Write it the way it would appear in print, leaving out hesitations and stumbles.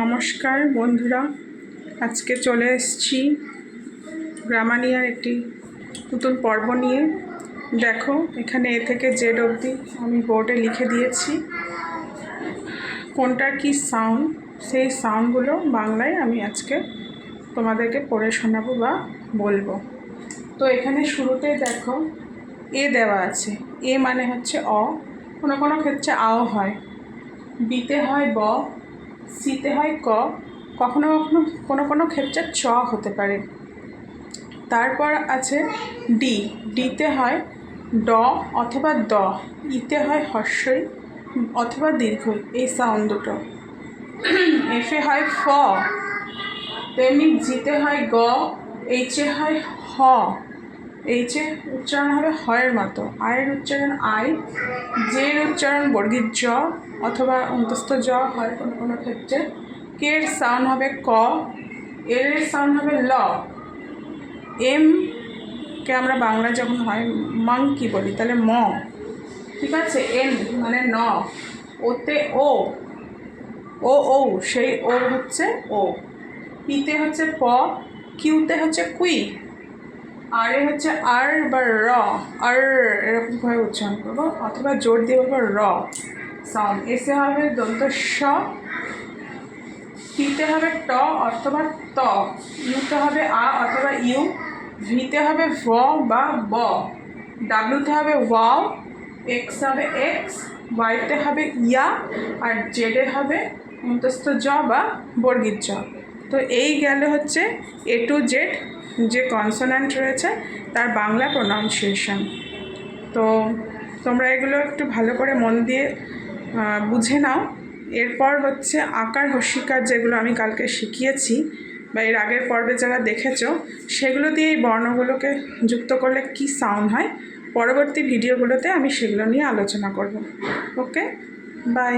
নমস্কার বন্ধুরা, আজকে চলে এসেছি গ্রামানিয়ার একটি নতুন পর্ব নিয়ে। দেখো, এখানে এ থেকে জেড অবধি আমি বোর্ডে লিখে দিয়েছি কোনটার কি সাউন্ড। সেই সাউন্ডগুলো বাংলায় আমি আজকে তোমাদেরকে পড়ে শোনাবো বা বলবো। তো এখানে শুরুতে দেখো এ দেওয়া আছে। এ মানে হচ্ছে অ, কোনো কোনো ক্ষেত্রে আও হয়, বিতে হয় ব, সিতে হয় ক, কখনো কখনো কোনো কোনো ক্ষেত্রে চ হতে পারে। তারপর আছে ডি, ডিতে হয় ড অথবা দ, ইতে হয় হর্ষই অথবা দীর্ঘই, এই সাউন্ড দুটো। এফে হয় ফ, তেমনি জিতে হয় গ, এইচে হয় হ, এইচে উচ্চারণ হবে হয়ের মতো, আয়ের উচ্চারণ আই, জের উচ্চারণ বর্গীর জ অথবা অন্তস্থ জ হয় কোনো কোনো ক্ষেত্রে, কের সাউন্ড হবে ক, এর সাউন্ড হবে ল, এম কে আমরা বাংলা যখন হয় মাংকি বলি তাহলে ম, ঠিক আছে। এন মানে ন, ওতে ও, ও সেই ও হচ্ছে ও, পিতে হচ্ছে প, কিউতে হচ্ছে কুই, আর এ হচ্ছে আর বা র, আর এরকমভাবে উচ্চারণ করবো অথবা জোর দিয়ে বলবো র সাউন্ড। এসে হবে দন্ত স, টিতে হবে ট অথবা ত, ইউতে হবে আ অথবা ইউ, ভিতে হবে ভ বা ব, ডাব্লুতে হবে ওয়াও, এক্স হবে এক্স, ওয়াইতে হবে ইয়া, আর জেডে হবে অন্তস্থ জ বা বর্গীর জ। তো এই গেল হচ্ছে এ টু জেড যে কনসোন্যান্ট রয়েছে তার বাংলা প্রোনাউন্সিয়েশন। তো তোমরা এগুলো একটু ভালো করে মন দিয়ে বুঝে নাও। এরপর হচ্ছে আকার হস্যিকার, যেগুলো আমি কালকে শিখিয়েছি বা এর আগের পর্বে যারা দেখেছো সেগুলো দিয়ে এই বর্ণগুলোকে যুক্ত করলে কি সাউন্ড হয়, পরবর্তী ভিডিওগুলোতে আমি সেগুলো নিয়ে আলোচনা করব। ওকে, বাই।